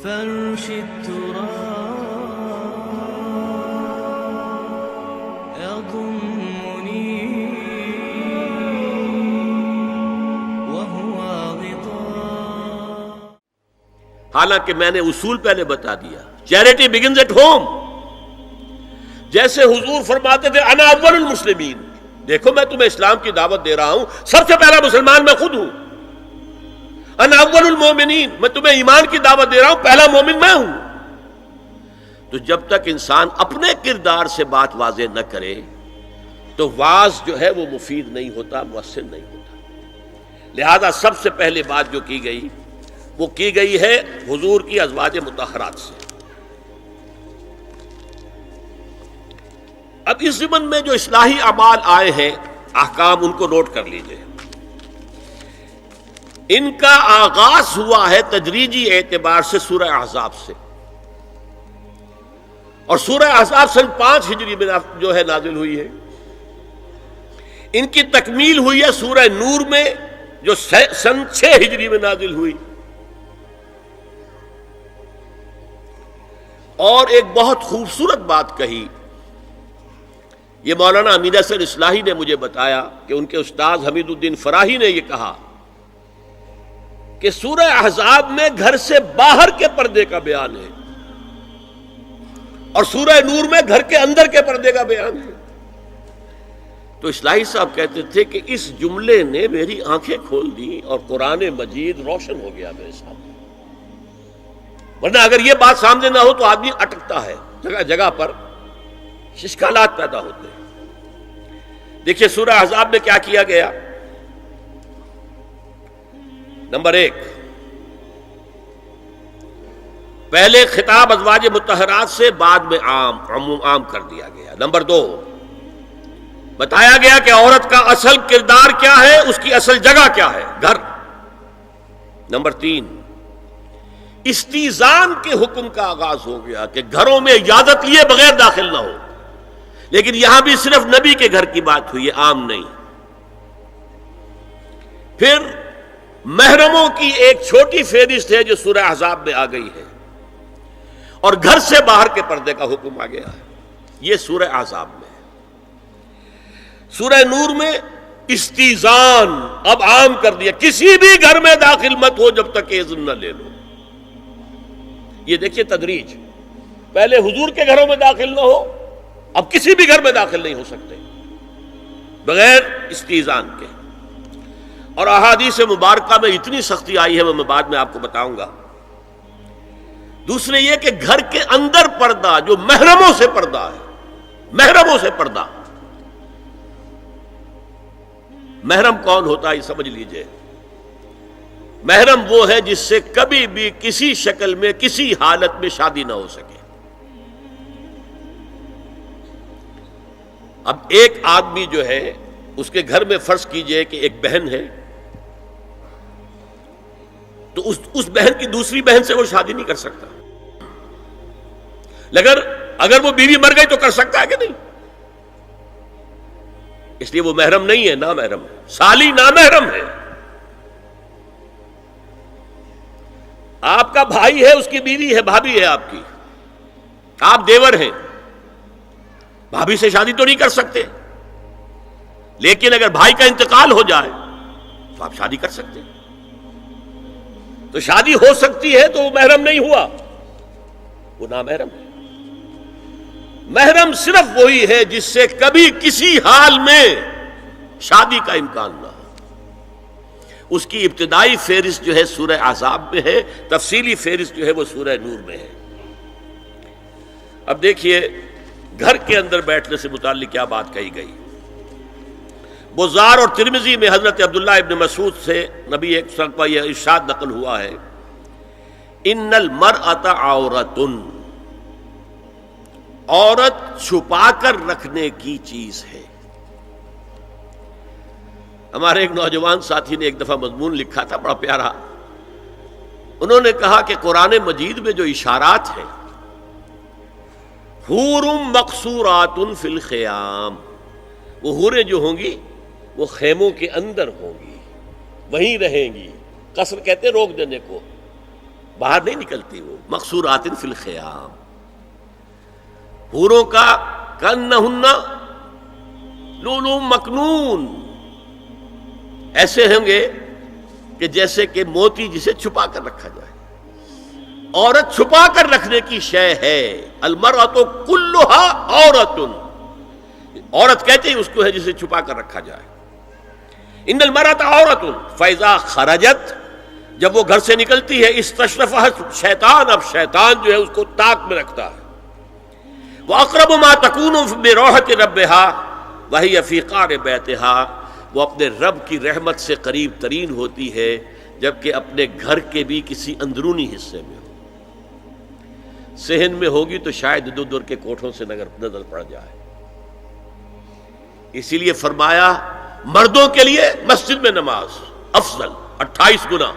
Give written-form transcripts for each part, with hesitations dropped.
فرش التراب يضمني وهو غطاء. حالانکہ میں نے اصول پہلے بتا دیا، چیریٹی بگنز ایٹ ہوم. جیسے حضور فرماتے تھے انا اول المسلمین، دیکھو میں تمہیں اسلام کی دعوت دے رہا ہوں، سب سے پہلا مسلمان میں خود ہوں. انا اول المومنین، میں تمہیں ایمان کی دعوت دے رہا ہوں، پہلا مومن میں ہوں. تو جب تک انسان اپنے کردار سے بات واضح نہ کرے تو واعظ جو ہے وہ مفید نہیں ہوتا، مؤثر نہیں ہوتا. لہذا سب سے پہلے بات جو کی گئی وہ کی گئی ہے حضور کی ازواج مطہرات سے. اب اس ضمن میں جو اصلاحی اعمال آئے ہیں، احکام، ان کو نوٹ کر لیجئے. ان کا آغاز ہوا ہے تدریجی اعتبار سے سورہ احزاب سے، اور سورہ احزاب سن 5 ہجری میں جو ہے نازل ہوئی ہے. ان کی تکمیل ہوئی ہے سورہ نور میں جو سن 6 ہجری میں نازل ہوئی. اور ایک بہت خوبصورت بات کہی، یہ مولانا امین احسن اصلاحی نے مجھے بتایا کہ ان کے استاد حمید الدین فراہی نے یہ کہا کہ سورہ احزاب میں گھر سے باہر کے پردے کا بیان ہے اور سورہ نور میں گھر کے اندر کے پردے کا بیان ہے. تو اصلاحی صاحب کہتے تھے کہ اس جملے نے میری آنکھیں کھول دی اور قرآن مجید روشن ہو گیا میرے سامنے. ورنہ اگر یہ بات سامنے نہ ہو تو آدمی اٹکتا ہے، جگہ جگہ پر اشکالات پیدا ہوتے ہیں. دیکھیے سورہ احزاب میں کیا کیا گیا. نمبر 1، پہلے خطاب ازواج مطہرات سے، بعد میں عام کر دیا گیا. نمبر 2، بتایا گیا کہ عورت کا اصل کردار کیا ہے، اس کی اصل جگہ کیا ہے، گھر. نمبر 3، استیزان کے حکم کا آغاز ہو گیا کہ گھروں میں اجازت لیے بغیر داخل نہ ہو. لیکن یہاں بھی صرف نبی کے گھر کی بات ہوئی ہے، عام نہیں. پھر محرموں کی ایک چھوٹی فہرست ہے جو سورہ احزاب میں آ گئی ہے، اور گھر سے باہر کے پردے کا حکم آ گیا ہے، یہ سورہ احزاب میں. سورہ نور میں استیزان اب عام کر دیا، کسی بھی گھر میں داخل مت ہو جب تک اذن نہ لے لو. یہ دیکھیے تدریج، پہلے حضور کے گھروں میں داخل نہ ہو، اب کسی بھی گھر میں داخل نہیں ہو سکتے بغیر استیزان کے. اور احادیث مبارکہ میں اتنی سختی آئی ہے، میں بعد میں آپ کو بتاؤں گا. دوسرے یہ کہ گھر کے اندر پردہ جو محرموں سے پردہ ہے، محرموں سے پردہ. محرم کون ہوتا ہے یہ سمجھ لیجئے. محرم وہ ہے جس سے کبھی بھی کسی شکل میں کسی حالت میں شادی نہ ہو سکے. اب ایک آدمی جو ہے اس کے گھر میں فرض کیجئے کہ ایک بہن ہے، تو اس بہن کی دوسری بہن سے وہ شادی نہیں کر سکتا. اگر وہ بیوی مر گئی تو کر سکتا ہے کہ نہیں؟ اس لیے وہ محرم نہیں ہے، نامحرم ہے. سالی نامحرم ہے. آپ کا بھائی ہے، اس کی بیوی ہے، بھابھی ہے آپ کی، آپ دیور ہیں، بھابھی سے شادی تو نہیں کر سکتے. لیکن اگر بھائی کا انتقال ہو جائے تو آپ شادی کر سکتے. تو شادی ہو سکتی ہے تو وہ محرم نہیں ہوا، وہ نامحرم ہے. محرم صرف وہی ہے جس سے کبھی کسی حال میں شادی کا امکان نہ ہو. اس کی ابتدائی فہرست جو ہے سورہ احزاب میں ہے، تفصیلی فہرست جو ہے وہ سورہ نور میں ہے. اب دیکھیے گھر کے اندر بیٹھنے سے متعلق کیا بات کہی گئی. بزار اور ترمذی میں حضرت عبداللہ ابن مسعود سے نبی ایک وسلم کا یہ ارشاد نقل ہوا ہے، ان المرأۃ عورۃ، عورت چھپا کر رکھنے کی چیز ہے. ہمارے ایک نوجوان ساتھی نے ایک دفعہ مضمون لکھا تھا بڑا پیارا. انہوں نے کہا کہ قرآن مجید میں جو اشارات ہیں، حور مقصورات فی الخیام، وہ حوریں جو ہوں گی وہ خیموں کے اندر ہوں گی، وہیں رہیں گی. قصر کہتے ہیں روک دینے کو، باہر نہیں نکلتی وہ، مقصورات فی الخیام، حوروں کا کانہن لؤلؤ مکنون، ایسے ہوں گے کہ جیسے کہ موتی جسے چھپا کر رکھا جائے. عورت چھپا کر رکھنے کی شے ہے. المرأۃ کلھا عورۃ، عورت کہتے ہیں اس کو ہے جسے چھپا کر رکھا جائے. ان المرأۃ عورۃ فاذا خرجت، جب وہ گھر سے نکلتی ہے، استشرفھا شیطان، اب شیطان جو ہے اس کو طاق میں رکھتا ہے. واقرب ما تکون برحمۃ ربھا وہی فی قعر بیتھا، وہ اپنے رب کی رحمت سے قریب ترین ہوتی ہے جبکہ اپنے گھر کے بھی کسی اندرونی حصے میں ہو. صحن میں ہوگی تو شاید ادھر ادھر کے کوٹھوں سے نظر پڑ جائے. اسی لیے فرمایا مردوں کے لیے مسجد میں نماز افضل 28 گنا،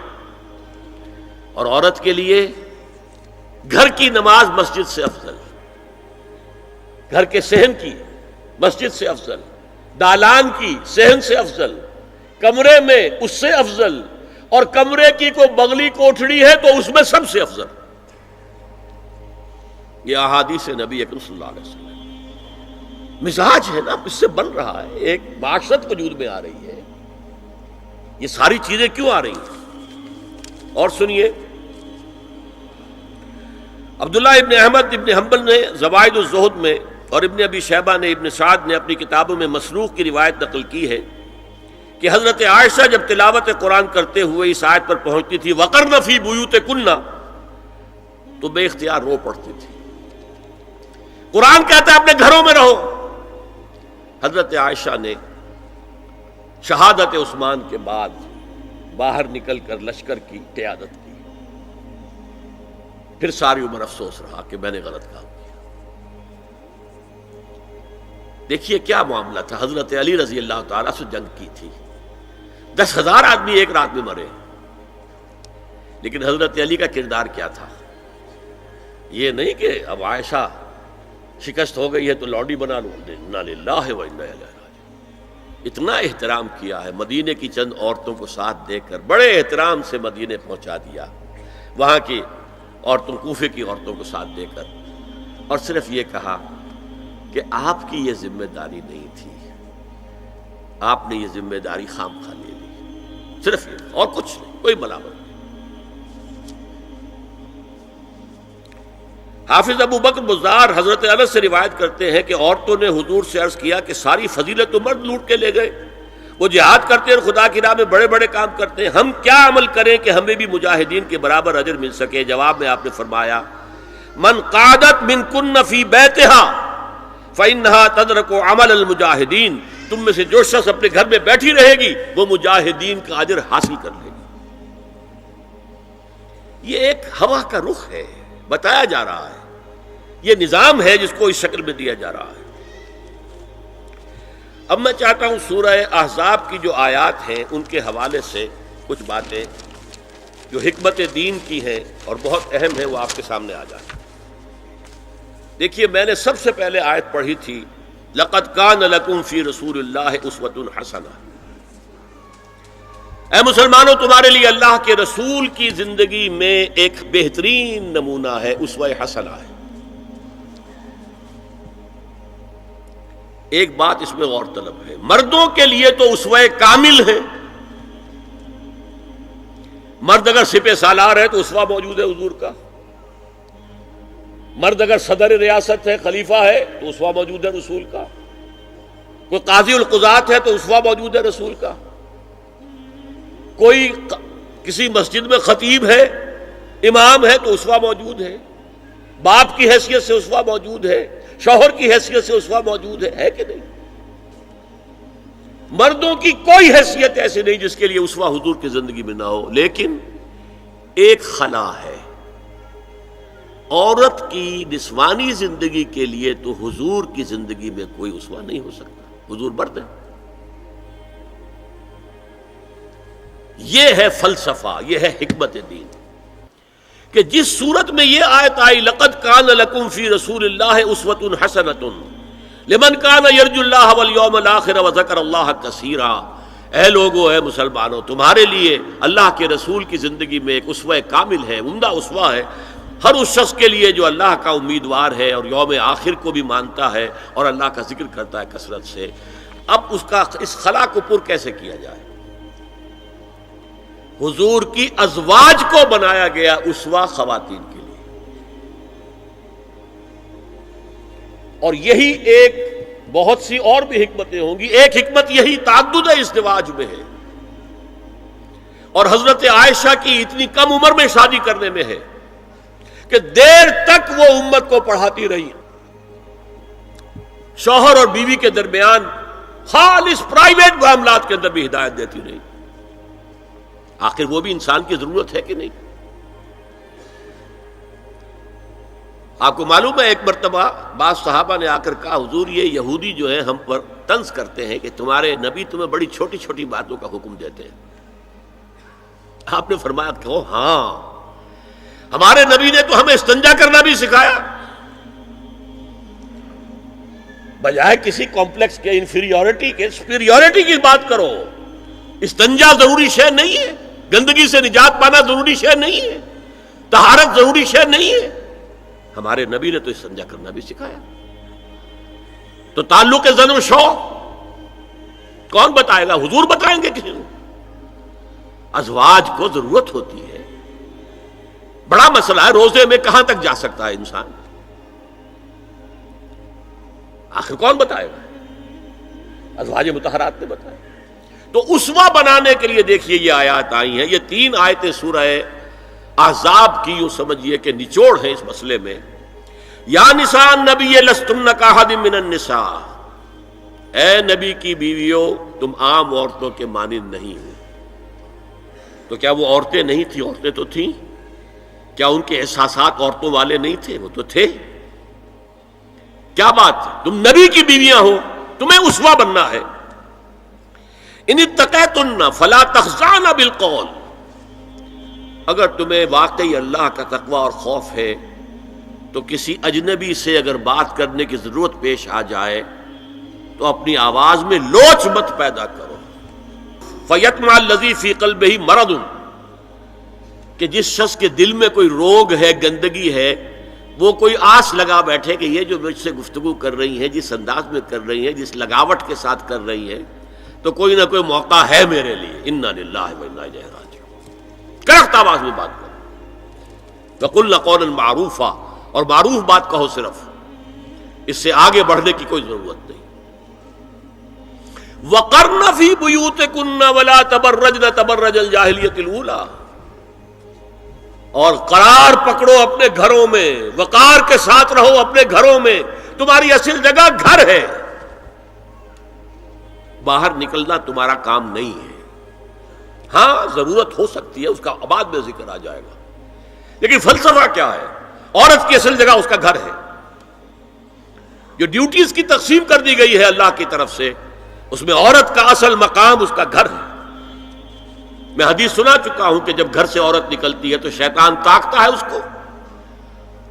اور عورت کے لیے گھر کی نماز مسجد سے افضل، گھر کے صحن کی مسجد سے افضل، دالان کی صحن سے افضل، کمرے میں اس سے افضل، اور کمرے کی کوئی بغلی کوٹھڑی ہے تو اس میں سب سے افضل. یہ احادیث نبی اکرم صلی اللہ علیہ وسلم. مزاج ہے نا، اس سے بن رہا ہے، ایک معاشرت وجود میں آ رہی ہے. یہ ساری چیزیں کیوں آ رہی ہیں؟ اور سنیے، عبداللہ ابن احمد ابن حنبل نے زوائد الزہد میں اور ابن ابی شیبہ نے، ابن سعد نے اپنی کتابوں میں مسروق کی روایت نقل کی ہے کہ حضرت عائشہ جب تلاوت قرآن کرتے ہوئے اس آیت پر پہنچتی تھی وَقَرْنَ فِي بُيُوتِكُنَّ، تو بے اختیار رو پڑتی تھی. قرآن کہتا ہے اپنے گھروں میں رہو. حضرت عائشہ نے شہادت عثمان کے بعد باہر نکل کر لشکر کی قیادت کی. پھر ساری عمر افسوس رہا کہ میں نے غلط کام کیا. دیکھیے کیا معاملہ تھا. حضرت علی رضی اللہ تعالیٰ سے جنگ کی تھی، 10,000 آدمی ایک رات میں مرے، لیکن حضرت علی کا کردار کیا تھا؟ یہ نہیں کہ اب عائشہ شکست ہو گئی ہے تو لوڈی بنا لو. انا للہ و انا الیہ راجعون. اتنا احترام کیا ہے، مدینے کی چند عورتوں کو ساتھ دے کر بڑے احترام سے مدینے پہنچا دیا، وہاں کی عورتوں، کوفے کی عورتوں کو ساتھ دے کر، اور صرف یہ کہا کہ آپ کی یہ ذمہ داری نہیں تھی، آپ نے یہ ذمہ داری خام خواہ لے لی. صرف یہ، اور کچھ نہیں، کوئی ملامت نہیں. حافظ ابو بکر بزار حضرت انس سے روایت کرتے ہیں کہ عورتوں نے حضور سے عرض کیا کہ ساری فضیلت تو مرد لوٹ کے لے گئے، وہ جہاد کرتے ہیں اور خدا کی راہ میں بڑے بڑے کام کرتے ہیں، ہم کیا عمل کریں کہ ہمیں بھی مجاہدین کے برابر اجر مل سکے؟ جواب میں آپ نے فرمایا من قعدت منکن فی بیتہا فإنہا تدرک عمل المجاہدین، تم میں سے جو شخص اپنے گھر میں بیٹھی رہے گی وہ مجاہدین کا اجر حاصل کر لے گی. یہ ایک ہوا کا رخ ہے، بتایا جا رہا ہے، یہ نظام ہے جس کو اس شکل میں دیا جا رہا ہے. اب میں چاہتا ہوں سورہ احزاب کی جو آیات ہیں ان کے حوالے سے کچھ باتیں جو حکمت دین کی ہیں اور بہت اہم ہیں وہ آپ کے سامنے آ جائیں. دیکھیے میں نے سب سے پہلے آیت پڑھی تھی لَقَدْ كَانَ لَكُمْ فِي رَسُولِ اللَّهِ أُسْوَةٌ حَسَنَةٌ. اے مسلمانوں تمہارے لیے اللہ کے رسول کی زندگی میں ایک بہترین نمونہ ہے، اسوہ حسنہ ہے. ایک بات اس میں غور طلب ہے، مردوں کے لیے تو اسوہ کامل ہے. مرد اگر سپہ سالار ہے تو اسوہ موجود ہے حضور کا، مرد اگر صدر ریاست ہے، خلیفہ ہے تو اسوہ موجود ہے رسول کا، کوئی قاضی القضات ہے تو اسوہ موجود ہے رسول کا، کوئی کسی مسجد میں خطیب ہے، امام ہے تو اسوہ موجود ہے، باپ کی حیثیت سے اسوہ موجود ہے، شوہر کی حیثیت سے اسوہ موجود ہے کہ نہیں؟ مردوں کی کوئی حیثیت ایسی نہیں جس کے لیے اسوہ حضور کی زندگی میں نہ ہو. لیکن ایک خلا ہے، عورت کی نسوانی زندگی کے لیے تو حضور کی زندگی میں کوئی اسوہ نہیں ہو سکتا. حضور مرد ہے. یہ ہے فلسفہ، یہ ہے حکمت دین کہ جس صورت میں یہ آیت آئی لقد کان لکم فی رسول اللہ اسوۃ حسنۃ لمن کان یرجو اللہ والیوم الآخر وذکر اللہ کثیرا، اے لوگو، اے مسلمانوں، تمہارے لیے اللہ کے رسول کی زندگی میں ایک اسوہ کامل ہے، عمدہ اسوہ ہے ہر اس شخص کے لیے جو اللہ کا امیدوار ہے اور یوم آخر کو بھی مانتا ہے اور اللہ کا ذکر کرتا ہے کثرت سے۔ اب اس خلا کو پر کیسے کیا جائے؟ حضور کی ازواج کو بنایا گیا اسوہ خواتین کے لیے، اور یہی ایک بہت سی اور بھی حکمتیں ہوں گی۔ ایک حکمت یہی تعدد ازدواج میں ہے، اور حضرت عائشہ کی اتنی کم عمر میں شادی کرنے میں ہے کہ دیر تک وہ امت کو پڑھاتی رہی، شوہر اور بیوی کے درمیان خالص پرائیویٹ معاملات کے اندر بھی ہدایت دیتی رہی۔ آخر وہ بھی انسان کی ضرورت ہے کہ نہیں؟ آپ کو معلوم ہے ایک مرتبہ بعض صحابہ نے آ کر کہا، حضور یہ یہودی جو ہے ہم پر طنز کرتے ہیں کہ تمہارے نبی تمہیں بڑی چھوٹی چھوٹی باتوں کا حکم دیتے ہیں۔ آپ نے فرمایا کہ ہاں، ہمارے نبی نے تو ہمیں استنجا کرنا بھی سکھایا، بجائے کسی کمپلیکس کے انفیریورٹی کے سپیریورٹی کی بات کرو۔ استنجا ضروری شے نہیں ہے، گندگی سے نجات پانا ضروری شے نہیں ہے، طہارت ضروری شے نہیں ہے، ہمارے نبی نے تو استنجا کرنا بھی سکھایا۔ تو تعلق زن و شو کون بتائے گا؟ حضور بتائیں گے کسی کو؟ ازواج کو ضرورت ہوتی ہے، بڑا مسئلہ ہے، روزے میں کہاں تک جا سکتا ہے انسان؟ آخر کون بتائے گا؟ ازواج مطہرات نے بتایا۔ تو اسوہ بنانے کے لیے دیکھیے یہ آیات آئی ہیں، یہ 3 آیتیں سورہ احزاب کی یوں سمجھیے کہ نچوڑ ہے اس مسئلے میں۔ یا نساء النبی لستن کاحد من النساء، اے نبی کی بیویوں تم عام عورتوں کے مانند نہیں ہو۔ تو کیا وہ عورتیں نہیں تھیں؟ عورتیں تو تھیں۔ کیا ان کے احساسات عورتوں والے نہیں تھے؟ وہ تو تھے۔ کیا بات ہے؟ تم نبی کی بیویاں ہو، تمہیں اسوہ بننا ہے۔ ان اتقیتن فلا تخضعن بالقول، اگر تمہیں واقعی اللہ کا تقوی اور خوف ہے تو کسی اجنبی سے اگر بات کرنے کی ضرورت پیش آ جائے تو اپنی آواز میں لوچ مت پیدا کرو۔ فیطمع الذی فی قلبہ مرض، کہ جس شخص کے دل میں کوئی روگ ہے، گندگی ہے، وہ کوئی آس لگا بیٹھے کہ یہ جو مجھ سے گفتگو کر رہی ہیں، جس انداز میں کر رہی ہیں، جس لگاوٹ کے ساتھ کر رہی ہیں، تو کوئی نہ کوئی موقع ہے میرے لیے۔ انا للہ و انا الیہ راجعون، کرخت آواز میں بات کرو۔ وقلن قولا معروفا، اور معروف بات کہو، صرف اس سے آگے بڑھنے کی کوئی ضرورت نہیں۔ وقرن فی بیوتکن ولا تبرجن تبرج الجاہلیۃ الاولی، اور قرار پکڑو اپنے گھروں میں، وقار کے ساتھ رہو اپنے گھروں میں، تمہاری اصل جگہ گھر ہے، باہر نکلنا تمہارا کام نہیں ہے۔ ہاں ضرورت ہو سکتی ہے، اس کا بعد میں ذکر آ جائے گا، لیکن فلسفہ کیا ہے؟ عورت کی اصل جگہ اس کا گھر ہے۔ جو ڈیوٹیز کی تقسیم کر دی گئی ہے اللہ کی طرف سے، اس میں عورت کا اصل مقام اس کا گھر ہے۔ میں حدیث سنا چکا ہوں کہ جب گھر سے عورت نکلتی ہے تو شیطان طاقتا ہے اس کو،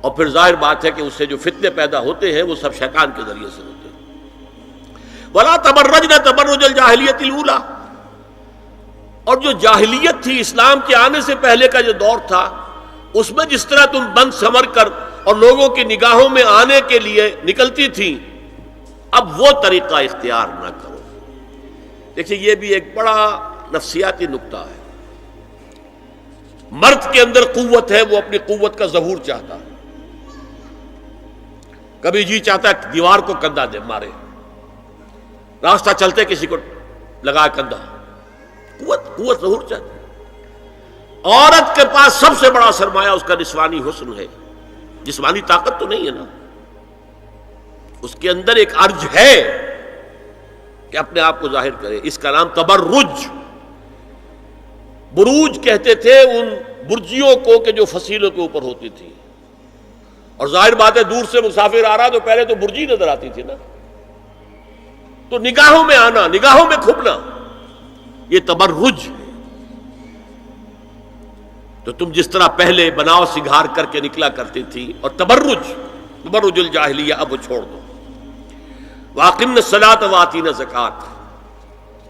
اور پھر ظاہر بات ہے کہ اس سے جو فتنے پیدا ہوتے ہیں وہ سب شیطان کے ذریعے سے ہوتے ہیں۔ وَلَا تَبَرَّجْنَ تَبَرُّجَ الْجَاهِلِيَّةِ الْأُولَىٰ، اور جو جاہلیت تھی، اسلام کے آنے سے پہلے کا جو دور تھا، اس میں جس طرح تم بند سمر کر اور لوگوں کی نگاہوں میں آنے کے لیے نکلتی تھی، اب وہ طریقہ اختیار نہ کرو۔ دیکھیے یہ بھی ایک بڑا نفسیاتی نکتہ ہے۔ مرد کے اندر قوت ہے، وہ اپنی قوت کا ظہور چاہتا ہے، کبھی جی چاہتا ہے دیوار کو کندھا دے مارے، راستہ چلتے کسی کو لگا کندھا، قوت ظہور چاہتا ہے۔ عورت کے پاس سب سے بڑا سرمایہ اس کا نسوانی حسن ہے، جسمانی طاقت تو نہیں ہے نا، اس کے اندر ایک ارج ہے کہ اپنے آپ کو ظاہر کرے۔ اس کا نام تبرج، بروج کہتے تھے ان برجیوں کو کہ جو فصیلوں کے اوپر ہوتی تھی، اور ظاہر بات ہے دور سے مسافر آ رہا تو پہلے تو برجی نظر آتی تھی نا، تو نگاہوں میں آنا، نگاہوں میں کھپنا، یہ تبرج ہے۔ تو تم جس طرح پہلے بناؤ سنگھار کر کے نکلا کرتی تھی، اور تبرج الجاہلیہ اب وہ چھوڑ دو۔ وَأَقِمْنَ الصَّلَاةَ وَآتِينَ الزَّكَاةَ،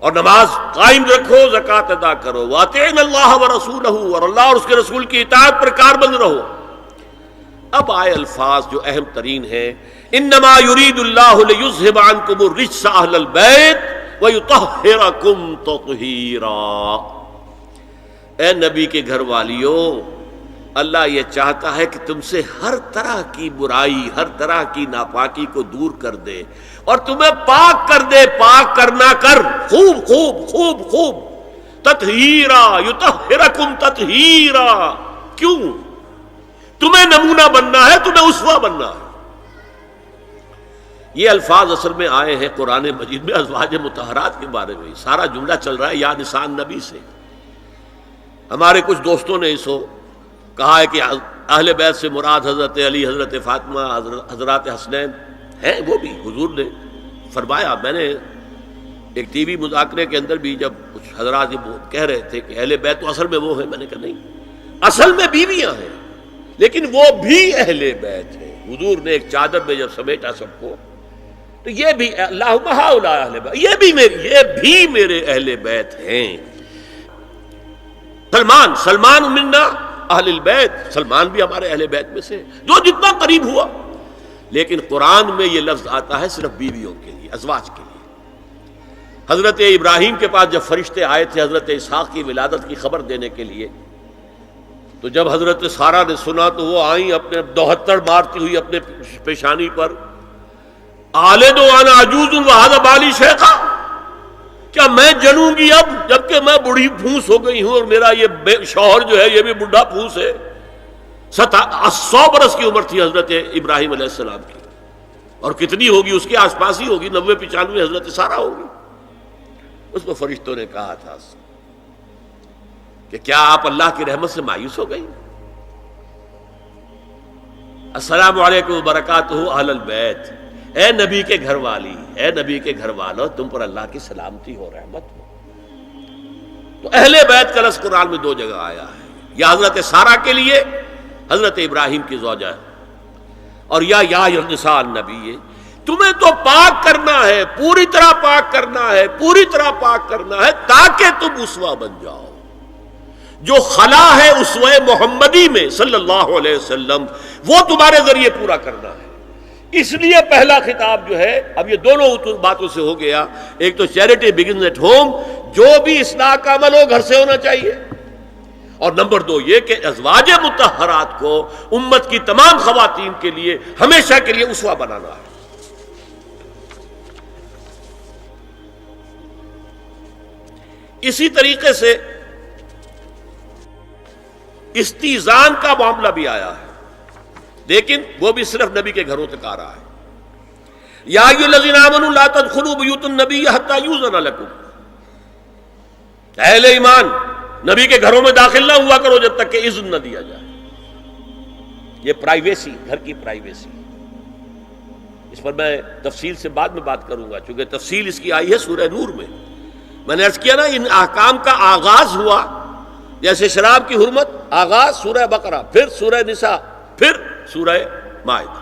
اور نماز قائم رکھو، زکوٰۃ ادا کرو، وَأَطِیعُوا اللَّهَ وَرَسُولَهُ، اور اللہ اور اس کے رسول کی اطاعت پر کاربند رہو۔ اب آئے الفاظ جو اہم ترین ہیں، انما یرید اللہ لیذھب عنکم الرجس اہل البیت ویطہرکم تطہیرا۔ اے نبی کے گھر والیو، اللہ یہ چاہتا ہے کہ تم سے ہر طرح کی برائی، ہر طرح کی ناپاکی کو دور کر دے اور تمہیں پاک کر دے۔ پاک کرنا کر، خوب خوب خوب خوب، تطہیرا، یطہرکم تطہیرا۔ کیوں؟ تمہیں نمونہ بننا ہے، تمہیں اسوہ بننا ہے۔ یہ الفاظ اصل میں آئے ہیں قرآن مجید میں ازواج مطہرات کے بارے میں۔ سارا جملہ چل رہا ہے یا نساء نبی سے۔ ہمارے کچھ دوستوں نے اسو کہا ہے کہ اہل بیت سے مراد حضرت علی، حضرت فاطمہ، حضرات حسنین ہیں۔ وہ بھی حضور نے فرمایا، میں نے ایک ٹی وی مذاکرے کے اندر بھی جب کچھ حضرات یہ کہہ رہے تھے کہ اہل بیت تو اصل میں وہ ہیں، میں نے کہا نہیں، اصل میں بیویاں ہیں لیکن وہ بھی اہل بیت ہیں۔ حضور نے ایک چادر میں جب سمیٹا سب کو، تو یہ بھی اللہم ہؤلاء اہل بیت، یہ بھی میرے اہل بیت ہیں۔ سلمان منا اہل البیت، سلمان بھی ہمارے اہل بیت میں سے، جو جتنا قریب ہوا۔ لیکن قرآن میں یہ لفظ آتا ہے صرف بیویوں کے لیے، ازواج کے لیے۔ حضرت ابراہیم کے پاس جب فرشتے آئے تھے حضرت اسحاق کی ولادت کی خبر دینے کے لیے، تو جب حضرت سارہ نے سنا تو وہ آئیں اپنے دوہتر مارتی ہوئی اپنے پیشانی پر، آلد وانا عجوز وہذا بالی شیخا، کیا میں جنوں گی اب جبکہ میں بوڑھی پھونس ہو گئی ہوں اور میرا یہ شوہر جو ہے یہ بھی بوڑھا پھونس ہے۔ 100 برس کی عمر تھی حضرت ابراہیم علیہ السلام کی، اور کتنی ہوگی اس کے آس پاس ہی ہوگی، 90-95 حضرت سارہ ہوگی۔ اس کو فرشتوں نے کہا تھا کہ کیا آپ اللہ کی رحمت سے مایوس ہو گئی؟ السلام علیکم وبرکاتہ اہل البیت، اے نبی کے گھر والی، اے نبی کے گھر والو، تم پر اللہ کی سلامتی ہو، رحمت ہو۔ تو اہل بیت کا لفظ قرآن میں 2 جگہ آیا ہے، یا حضرت سارہ کے لیے حضرت ابراہیم کی زوجہ، اور یا نساء النبی، تمہیں تو پاک کرنا ہے، پوری طرح پاک کرنا ہے، پوری طرح پاک کرنا ہے تاکہ تم اسوہ بن جاؤ۔ جو خلا ہے اسوہ محمدی میں صلی اللہ علیہ وسلم، وہ تمہارے ذریعے پورا کرنا ہے۔ اس لیے پہلا خطاب جو ہے، اب یہ دونوں باتوں سے ہو گیا، ایک تو چیریٹی بگنز ایٹ ہوم، جو بھی اصلاح کا عمل ہو گھر سے ہونا چاہیے، اور نمبر 2 یہ کہ ازواج مطہرات کو امت کی تمام خواتین کے لیے ہمیشہ کے لیے اسوہ بنانا ہے۔ اسی طریقے سے استیزان کا معاملہ بھی آیا ہے، لیکن وہ بھی صرف نبی کے گھروں تک آ رہا ہے۔ یا ایھا الذین آمنوا لا تدخلوا بیوت النبی حتی یؤذن لکم، اہل ایمان نبی کے گھروں میں داخل نہ ہوا کرو جب تک کہ اذن نہ دیا جائے۔ یہ پرائیویسی، گھر کی پرائیویسی، اس پر میں تفصیل سے بعد میں بات کروں گا، چونکہ تفصیل اس کی آئی ہے سورہ نور میں۔ میں نے عرض کیا نا، ان احکام کا آغاز ہوا، جیسے شراب کی حرمت، آغاز سورہ بقرہ، پھر سورہ نساء، پھر سورہ مائدہ۔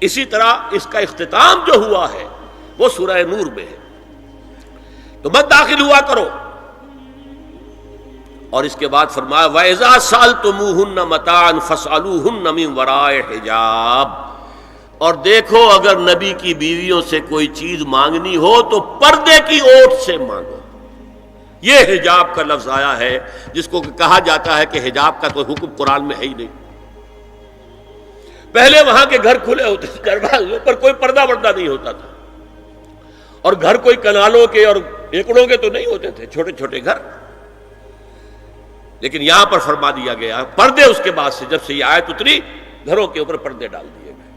اسی طرح اس کا اختتام جو ہوا ہے وہ سورہ نور میں ہے۔ تو مت داخل ہوا کرو، اور اس کے بعد فرمایا وَإِذَا سَأَلْتُمُوهُنَّ مَتَاعًا فَاسْأَلُوهُنَّ مِنْ وَرَاءِ حِجَابٍ، اور دیکھو اگر نبی کی بیویوں سے کوئی چیز مانگنی ہو تو پردے کی اوٹ سے مانگو۔ یہ حجاب کا لفظ آیا ہے، جس کو کہا جاتا ہے کہ حجاب کا کوئی حکم قرآن میں ہے ہی نہیں۔ پہلے وہاں کے گھر کھلے ہوتے تھے، دروازوں پر کوئی پردہ وردہ نہیں ہوتا تھا، اور گھر کوئی کنالوں کے اور ایکڑوں کے تو نہیں ہوتے تھے، چھوٹے چھوٹے گھر۔ لیکن یہاں پر فرما دیا گیا پردے، اس کے بعد سے جب سے یہ آیت اتری گھروں کے اوپر پردے ڈال دیے گئے۔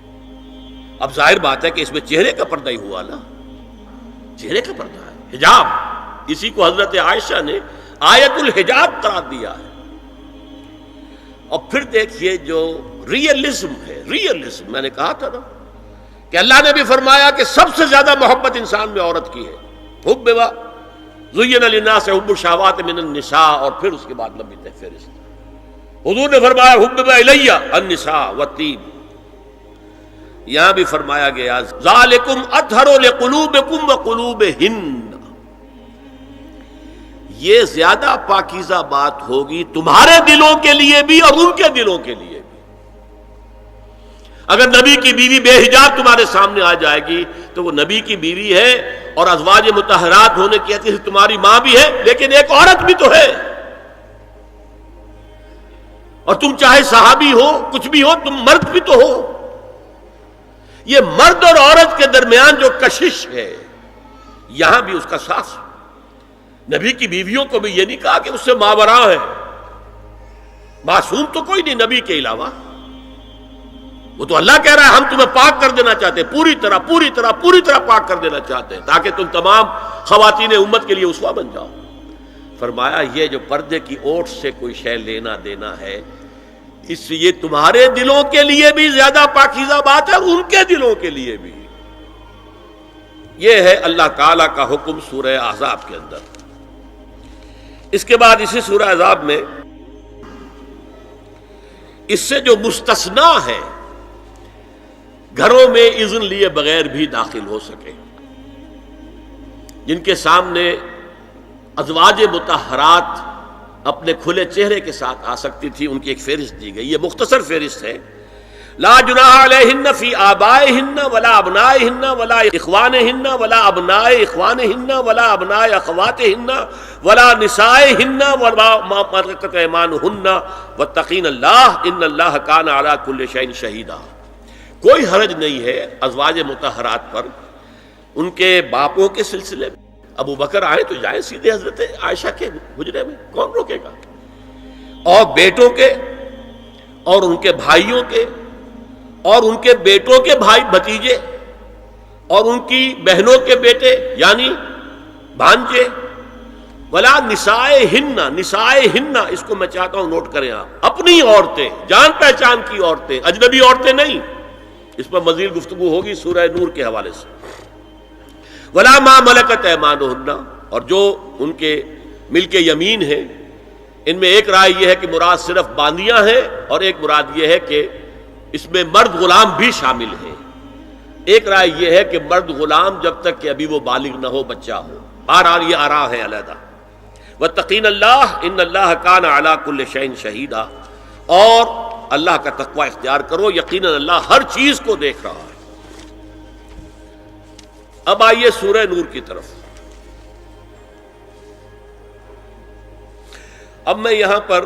اب ظاہر بات ہے کہ اس میں چہرے کا پردہ ہی ہوا نا، چہرے کا پردہ ہے حجاب، اسی کو حضرت عائشہ نے آیت الحجاب قرار دیا ہے۔ اور پھر دیکھیے جو ریئلزم ہے، ریئلزم میں نے کہا تھا نا کہ اللہ نے بھی فرمایا کہ سب سے زیادہ محبت انسان میں عورت کی ہے، حب زین للناس حب الشہوات من النساء، اور پھر اس کے بعد لمبی فہرست۔ حضور نے فرمایا حبب الی النساء والطیب، یہاں بھی فرمایا گیا ذالکم اطہر لقلوبکم وقلوبہن، یہ زیادہ پاکیزہ بات ہوگی تمہارے دلوں کے لیے بھی اور ان کے دلوں کے لیے بھی۔ اگر نبی کی بیوی بے حجاب تمہارے سامنے آ جائے گی تو وہ نبی کی بیوی ہے اور ازواج مطہرات ہونے کی حیثیت سے تمہاری ماں بھی ہے، لیکن ایک عورت بھی تو ہے، اور تم چاہے صحابی ہو کچھ بھی ہو، تم مرد بھی تو ہو۔ یہ مرد اور عورت کے درمیان جو کشش ہے یہاں بھی اس کا ساس۔ نبی کی بیویوں کو بھی یہ نہیں کہا کہ اس سے ماوراء ہے، معصوم تو کوئی نہیں نبی کے علاوہ، وہ تو اللہ کہہ رہا ہے ہم تمہیں پاک کر دینا چاہتے ہیں، پوری طرح پاک کر دینا چاہتے ہیں تاکہ تم تمام خواتین امت کے لیے اسوہ بن جاؤ۔ فرمایا یہ جو پردے کی اوٹ سے کوئی شے لینا دینا ہے، اس سے یہ تمہارے دلوں کے لیے بھی زیادہ پاکیزہ بات ہے اور ان کے دلوں کے لیے بھی۔ یہ ہے اللہ تعالی کا حکم سورہ احزاب کے اندر۔ اس کے بعد اسی سورہ احزاب میں اس سے جو مستثنا ہے، گھروں میں اذن لیے بغیر بھی داخل ہو سکے، جن کے سامنے ازواج مطہرات اپنے کھلے چہرے کے ساتھ آ سکتی تھی، ان کی ایک فہرست دی گئی۔ یہ مختصر فہرست ہے۔ لا جناح علیہن فی آبائہن ولا ابنائہن ولا اخوانہن ولا ابناء اخوانہن ولا ابناء اخواتہن ولا نسائہن ولا ما ملکت ایمانہن واتقین اللہ ان اللہ کان علی کل شیء شہیدا۔ کوئی حرج نہیں ہے ازواج مطہرات پر ان کے باپوں کے سلسلے میں۔ ابو بکر آئے تو جائیں سیدھے حضرت عائشہ کے حجرے میں، کون روکے گا؟ اور بیٹوں کے اور ان کے بھائیوں کے اور ان کے بیٹوں کے بھائی بھتیجے اور ان کی بہنوں کے بیٹے یعنی بھانجے، ولا نسائہن، نسائہن اس کو میں چاہتا ہوں نوٹ کریں آپ، اپنی عورتیں، جان پہچان کی عورتیں، اجنبی عورتیں نہیں۔ اس پر مزید گفتگو ہوگی سورہ نور کے حوالے سے۔ ولا ما ملکت ایمانہن، اور جو ان کے ملک یمین ہیں، ان میں ایک رائے یہ ہے کہ مراد صرف باندیاں ہیں اور ایک مراد یہ ہے کہ اس میں مرد غلام بھی شامل ہیں۔ ایک رائے یہ ہے کہ مرد غلام جب تک کہ ابھی وہ بالغ نہ ہو، بچہ ہو۔ بہرحال یہ آراء ہے علیحدہ۔ واتقین اللہ ان اللہ کان علی کل شیء شہیدا، اور اللہ کا تقوی اختیار کرو، یقیناً اللہ ہر چیز کو دیکھ رہا ہے۔ اب آئیے سورہ نور کی طرف۔ اب میں یہاں پر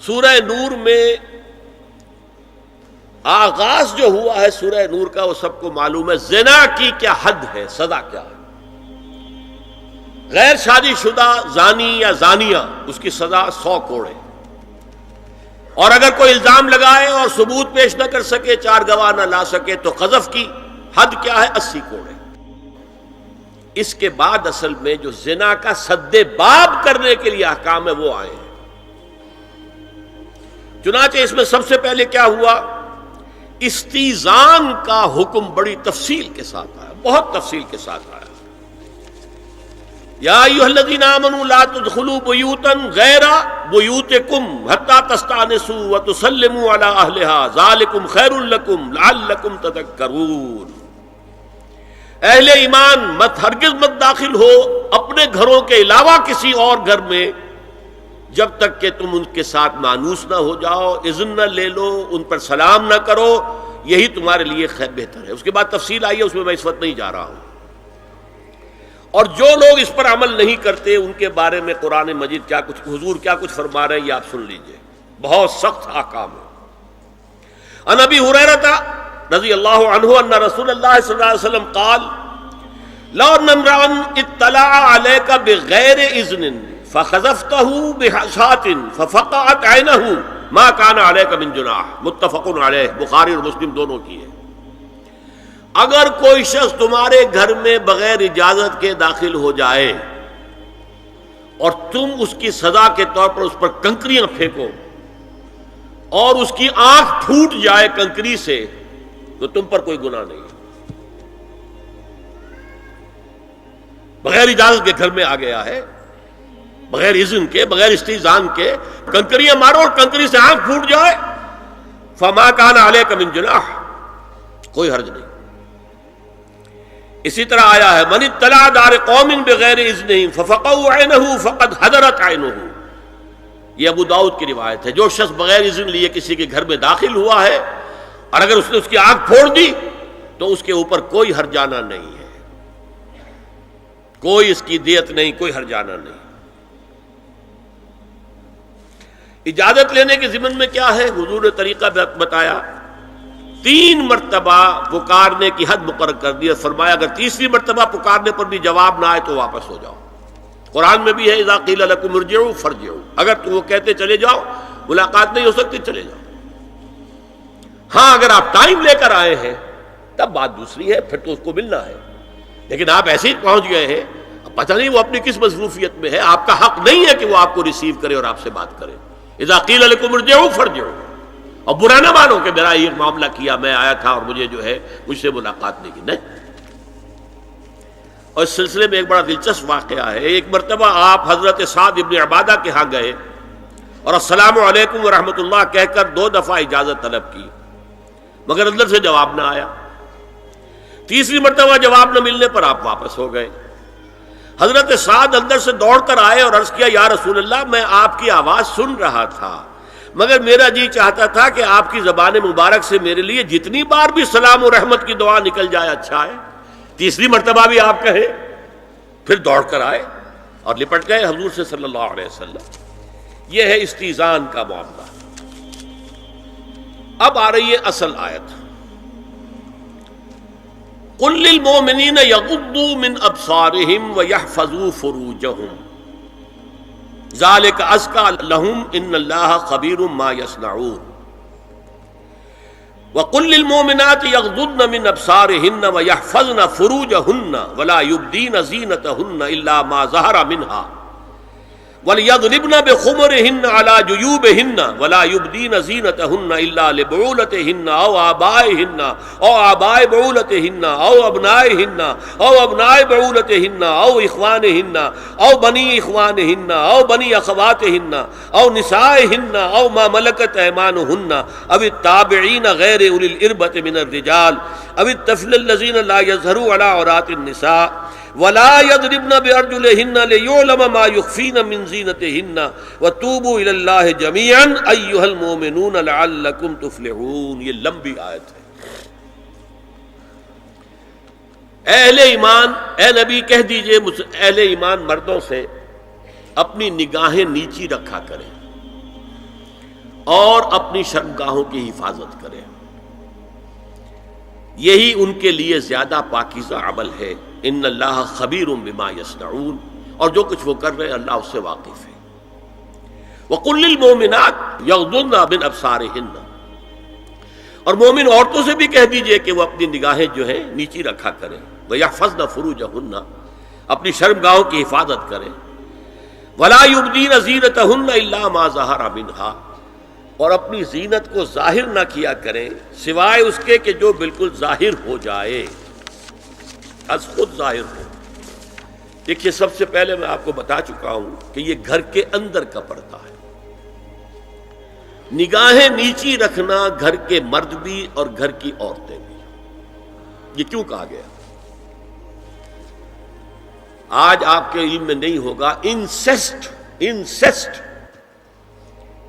سورہ نور میں آغاز جو ہوا ہے سورہ نور کا، وہ سب کو معلوم ہے۔ زنا کی کیا حد ہے، سزا کیا ہے؟ غیر شادی شدہ زانی یا زانیہ، اس کی سزا 100 کوڑے، اور اگر کوئی الزام لگائے اور ثبوت پیش نہ کر سکے، 4 گواہ نہ لا سکے، تو قذف کی حد کیا ہے؟ 80 کوڑے۔ اس کے بعد اصل میں جو زنا کا سد باب کرنے کے لیے احکام ہے وہ آئے ہیں۔ چنانچہ اس میں سب سے پہلے کیا ہوا؟ استیزان کا حکم بڑی تفصیل کے ساتھ آیا، بہت تفصیل کے ساتھ آیا۔ یا ایھا الذین آمنوا لا تدخلوا بیوتا غیر بیوتکم حتی تستأنسوا وتسلموا علی اہلها ذالکم خیر لکم لعلکم تذکرون۔ اہل ایمان ہرگز مت داخل ہو اپنے گھروں کے علاوہ کسی اور گھر میں جب تک کہ تم ان کے ساتھ مانوس نہ ہو جاؤ، اذن نہ لے لو، ان پر سلام نہ کرو، یہی تمہارے لیے بہتر ہے۔ اس کے بعد تفصیل آئی ہے، اس میں میں اس وقت نہیں جا رہا ہوں۔ اور جو لوگ اس پر عمل نہیں کرتے ان کے بارے میں قرآن مجید کیا کچھ، حضور کیا کچھ فرما رہے ہیں یہ آپ سن لیجئے، بہت سخت احکام ہے۔ عن ابی ہریرہ رضی اللہ عنہ ان رسول اللہ صلی اللہ علیہ وسلم قال لو ان امرأ اطلع علیک بغیر اذن فخذفته بحشاة ففقعت عینہ ما کان علیک من جناح، متفق علیہ، بخاری اور مسلم دونوں کی ہے۔ اگر کوئی شخص تمہارے گھر میں بغیر اجازت کے داخل ہو جائے اور تم اس کی سزا کے طور پر اس پر کنکریاں پھینکو اور اس کی آنکھ پھوٹ جائے کنکری سے، تو تم پر کوئی گناہ نہیں۔ بغیر اجازت کے گھر میں آ گیا ہے، بغیر اذن کے، بغیر استئذان کے کنکریاں مارو اور کنکری سے آنکھ پھوٹ جائے، فما کان علیک من جناح، کوئی حرج نہیں۔ اسی طرح آیا ہے من اطلع دار قوم بغیر اذنہم ففقعوا عینہ فقد حضرت عینہ، یہ ابو داؤد کی روایت ہے۔ جو شخص بغیر اذن لیے کسی کے گھر میں داخل ہوا ہے اور اگر اس نے اس کی آنکھ پھوڑ دی تو اس کے اوپر کوئی ہرجانہ نہیں ہے، کوئی اس کی دیت نہیں، کوئی ہرجانہ نہیں۔ اجازت لینے کے ضمن میں کیا ہے؟ حضور نے طریقہ بتایا، 3 مرتبہ پکارنے کی حد مقرر کر دی، فرمایا اگر تیسری مرتبہ پکارنے پر بھی جواب نہ آئے تو واپس ہو جاؤ۔ قرآن میں بھی ہے اذا قیل لکم ارجعوا فارجعوا، اگر تو وہ کہتے چلے جاؤ، ملاقات نہیں ہو سکتی، چلے جاؤ۔ ہاں اگر آپ ٹائم لے کر آئے ہیں تب بات دوسری ہے، پھر تو اس کو ملنا ہے، لیکن آپ ایسے ہی پہنچ گئے ہیں، پتہ نہیں وہ اپنی کس مصروفیت میں ہے، آپ کا حق نہیں ہے کہ وہ آپ کو ریسیو کرے اور آپ سے بات کرے۔ اذا قیل لکم ارجعوا فارجعوا، اور برا نہ مانو کہ میرا یہ معاملہ کیا، میں آیا تھا اور مجھے جو ہے مجھ سے ملاقات نہیں کی، نہیں۔ اور اس سلسلے میں ایک بڑا دلچسپ واقعہ ہے۔ ایک مرتبہ آپ حضرت سعد ابن عبادہ کے ہاں گئے اور السلام علیکم ورحمۃ اللہ کہہ کر 2 دفعہ اجازت طلب کی، مگر اندر سے جواب نہ آیا۔ تیسری مرتبہ جواب نہ ملنے پر آپ واپس ہو گئے۔ حضرت سعد اندر سے دوڑ کر آئے اور عرض کیا یا رسول اللہ، میں آپ کی آواز سن رہا تھا مگر میرا جی چاہتا تھا کہ آپ کی زبان مبارک سے میرے لیے جتنی بار بھی سلام و رحمت کی دعا نکل جائے اچھا ہے، تیسری مرتبہ بھی آپ کہیں۔ پھر دوڑ کر آئے اور لپٹ گئے حضور سے صلی اللہ علیہ وسلم۔ یہ ہے استیزان کا معاملہ۔ اب آ رہی ہے اصل آیت، قل للمؤمنین یغضوا من ابصارہم ویحفظوا فروجہم ذالک ازکی لہم ان اللہ خبیر ما یصنعون وقل للمؤمنات یغضضن من ابصارہن ویحفظن فروجہن ولا یبدین زینتہن الا ما ظہر منہا وَلْيَضْرِبْنَ بِخُمُرِهِنَّ عَلَى جُيُوبِهِنَّ وَلَا يُبْدِينَ زِينَتَهُنَّ إِلَّا لِبُعُولَتِهِنَّ أَوْ آبَائِهِنَّ أَوْ آبَاءِ بُعُولَتِهِنَّ أَوْ أَبْنَائِهِنَّ أَوْ أَبْنَاءِ بُعُولَتِهِنَّ أَوْ إِخْوَانِهِنَّ أَوْ بَنِي إِخْوَانِهِنَّ أَوْ بَنِي أَخَوَاتِهِنَّ أَوْ نِسَائِهِنَّ أَوْ مَا مَلَكَتْ أَيْمَانُهُنَّ أَوِ التَّابِعِينَ غَيْرِ أُولِي الْإِرْبَةِ مِنَ الرِّجَالِ أَوِ الطَّفْلِ الَّذِينَ لَا يَظْهَرُوا عَلَى عَوْرَاتِ النِّسَاءِ وَلَا يَضْرِبْنَ بِأَرْجُلِهِنَّ لِيُعْلَمَ مَا يُخْفِينَ مِنْ زِينَتِهِنَّ وَتُوبُوا إِلَى اللَّهِ جَمِيعًا أَيُّهَا الْمُؤْمِنُونَ لَعَلَّكُمْ تُفْلِحُونَ۔ یہ لمبی آیت ہے۔ اہل ایمان، اے نبی کہہ دیجئے اہل ایمان مردوں سے اپنی نگاہیں نیچی رکھا کریں اور اپنی شرمگاہوں کی حفاظت کریں، یہی ان کے لیے زیادہ پاکیزہ عمل ہے۔ ان اللہ خبیر بما یصنعون، اور جو کچھ وہ کر رہے ہیں اللہ اس سے واقف ہے۔ وَقُلْ لِلْمُؤْمِنَاتِ يَغْضُضْنَ مِنْ أَبْصَارِهِنَّ، اور مومن عورتوں سے بھی کہہ دیجئے کہ وہ اپنی نگاہیں جو ہیں نیچی رکھا کریں، وَيَحْفَظْنَ فُرُوجَهُنَّ، اپنی شرمگاہوں کی حفاظت کریں، وَلَا يُبْدِينَ زِينَتَهُنَّ إِلَّا مَا ظَهَرَ مِنْهَا، اور اپنی زینت کو ظاہر نہ کیا کریں سوائے اس کے کہ جو بالکل ظاہر ہو جائے، از خود ظاہر ہو۔ دیکھیے سب سے پہلے میں آپ کو بتا چکا ہوں کہ یہ گھر کے اندر کا پردہ ہے۔ نگاہیں نیچی رکھنا گھر کے مرد بھی اور گھر کی عورتیں بھی۔ یہ کیوں کہا گیا؟ آج آپ کے علم میں نہیں ہوگا انسیسٹ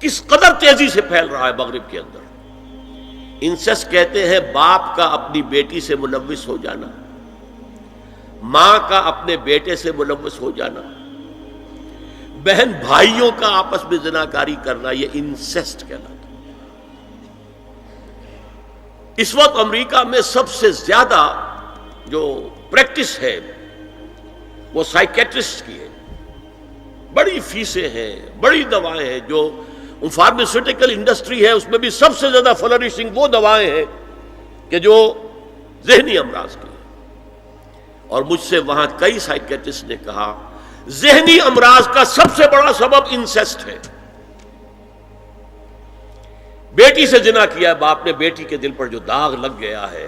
کس قدر تیزی سے پھیل رہا ہے مغرب کے اندر۔ انسیسٹ کہتے ہیں باپ کا اپنی بیٹی سے ملوث ہو جانا، ماں کا اپنے بیٹے سے ملوث ہو جانا، بہن بھائیوں کا آپس میں زناکاری کرنا، یہ انسیسٹ کہلاتا ہے۔ اس وقت امریکہ میں سب سے زیادہ جو پریکٹس ہے وہ سائیکیٹرسٹ کی ہے، بڑی فیسیں ہیں، بڑی دوائیں ہیں، جو فارماسیوٹیکل انڈسٹری ہے اس میں بھی سب سے زیادہ فلرشنگ وہ دوائیں ہیں کہ جو ذہنی امراض کی ہیں۔ اور مجھ سے وہاں کئی سائیکیٹرسٹ نے کہا ذہنی امراض کا سب سے بڑا سبب انسیسٹ ہے۔ بیٹی سے زنا کیا ہے باپ نے، بیٹی کے دل پر جو داغ لگ گیا ہے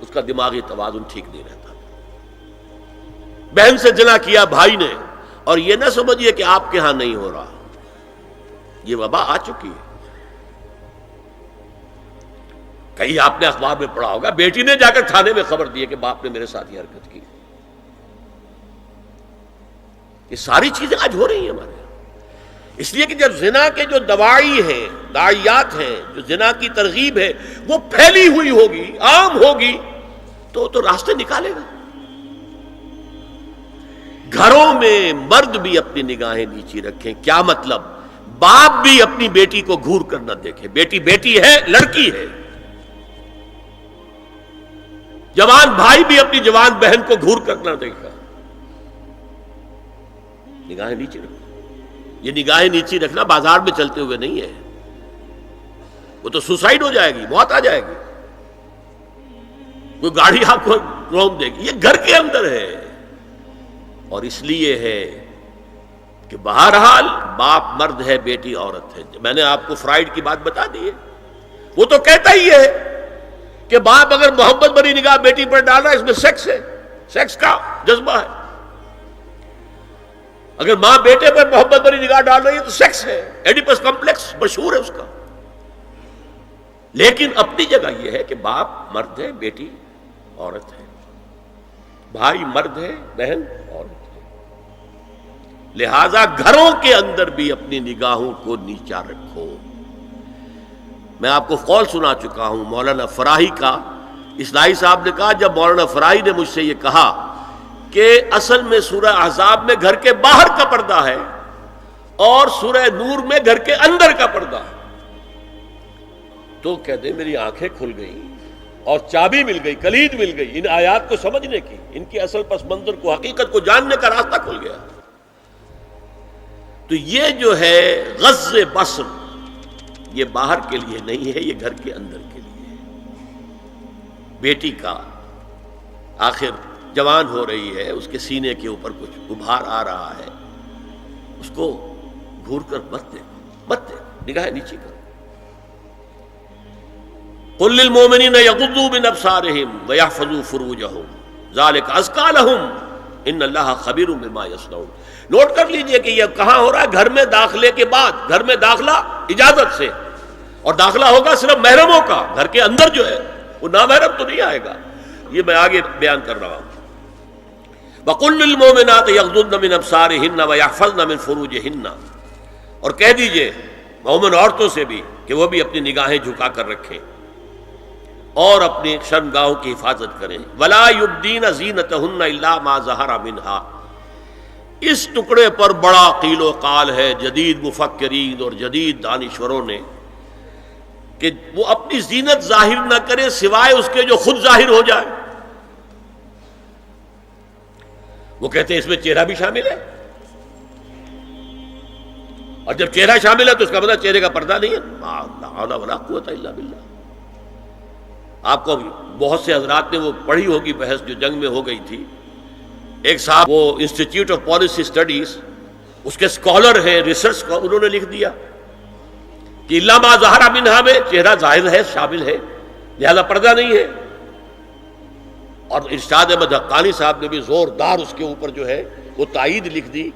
اس کا دماغی توازن ٹھیک نہیں رہتا۔ بہن سے زنا کیا بھائی نے، اور یہ نہ سمجھیے کہ آپ کے ہاں نہیں ہو رہا، یہ وبا آ چکی ہے۔ کہیں آپ نے اخبار میں پڑھا ہوگا بیٹی نے جا کر تھانے میں خبر دی کہ باپ نے میرے ساتھ یہ حرکت کی. یہ ساری چیزیں آج ہو رہی ہیں ہمارے یہاں. اس لیے کہ جب زنا کے جو دواعی ہیں، داعیات ہیں، جو زنا کی ترغیب ہے وہ پھیلی ہوئی ہوگی، عام ہوگی، تو راستے نکالے گا. گھروں میں مرد بھی اپنی نگاہیں نیچی رکھیں. کیا مطلب؟ باپ بھی اپنی بیٹی کو گھور کر نہ دیکھے. بیٹی بیٹی ہے، لڑکی ہے. جوان بھائی بھی اپنی جوان بہن کو گھور کر نہ دیکھا. نگاہیں نیچی رکھو. یہ نگاہیں نیچی رکھنا بازار میں چلتے ہوئے نہیں ہے. وہ تو سوسائڈ ہو جائے گی، موت آ جائے گی. کوئی گاڑی آپ کو روک دے گی. یہ گھر کے اندر ہے. اور اس لیے ہے کہ بہرحال باپ مرد ہے، بیٹی عورت ہے. میں نے آپ کو فرائیڈ کی بات بتا دی ہے. وہ تو کہتا ہی ہے کہ باپ اگر محبت بھری نگاہ بیٹی پر ڈال رہا ہے، اس میں سیکس ہے، سیکس کا جذبہ ہے. اگر ماں بیٹے پر محبت بھری نگاہ ڈال رہی ہے تو سیکس ہے. ایڈیپس کمپلیکس مشہور ہے اس کا. لیکن اپنی جگہ یہ ہے کہ باپ مرد ہے، بیٹی عورت ہے. بھائی مرد ہے، بہن عورت ہے. لہذا گھروں کے اندر بھی اپنی نگاہوں کو نیچا رکھو. میں آپ کو قول سنا چکا ہوں مولانا فراہی کا. اصلاحی صاحب نے کہا، جب مولانا فراہی نے مجھ سے یہ کہا کہ اصل میں سورہ احزاب میں گھر کے باہر کا پردہ ہے اور سورہ نور میں گھر کے اندر کا پردہ ہے، تو کہتے میری آنکھیں کھل گئیں اور چابی مل گئی، کلید مل گئی ان آیات کو سمجھنے کی، ان کی اصل پس منظر کو، حقیقت کو جاننے کا راستہ کھل گیا. تو یہ جو ہے غض بصر، یہ باہر کے لیے نہیں ہے، یہ گھر کے اندر کے لیے ہے. بیٹی کا آخر جوان ہو رہی ہے، اس کے سینے کے اوپر کچھ غبار آ رہا ہے، اس کو گھور کر مت دیکھو، مت دیکھو، نگاہیں نیچی کرو. قل للمؤمنین یغضوا من ابصارهم ویحفظوا فروجهم ذلک ازکی لهم ان اللہ خبیر بما یصنعون. نوٹ کر لیجئے کہ یہ کہاں ہو رہا ہے؟ گھر میں داخلے کے بعد. گھر میں داخلہ اجازت سے، اور داخلہ ہوگا صرف محرموں کا. گھر کے اندر جو ہے وہ نامحرم تو نہیں آئے گا. یہ میں آگے بیان کر رہا ہوں. وَقُلْ لِلْمُؤْمِنَاتِ يَغْضُضْنَ مِنْ أَبْصَارِهِنَّ وَيَحْفَظْنَ مِنْ فُرُوجِهِنَّ. اور کہہ دیجئے مومن عورتوں سے بھی کہ وہ بھی اپنی نگاہیں جھکا کر رکھیں اور اپنی شرمگاہوں کی حفاظت کریں. وَلَا يُبْدِينَ زِينَتَهُنَّ إِلَّا مَا ظَهَرَ مِنْهَا. اس ٹکڑے پر بڑا قیل و قال ہے جدید مفکرین اور جدید دانشوروں نے کہ وہ اپنی زینت ظاہر نہ کرے سوائے اس کے جو خود ظاہر ہو جائے. وہ کہتے ہیں اس میں چہرہ بھی شامل ہے، اور جب چہرہ شامل ہے تو اس کا مطلب چہرے کا پردہ نہیں ہے. لا حول ولا قوت الا باللہ. آپ کو بہت سے حضرات نے وہ پڑھی ہوگی بحث جو جنگ میں ہو گئی تھی. ایک صاحب وہ انسٹیٹیوٹ آف پالیسی اسٹڈیز اس کے اسکالر ہیں، ریسرچ کا، انہوں نے لکھ دیا کہ الا ما ظہر منہا میں چہرہ ظاہر ہے، شامل ہے، لہذا پردہ نہیں ہے. اور ارشاد احمد حقانی صاحب نے بھی زوردار اس کے اوپر جو ہے وہ تائید لکھ دی،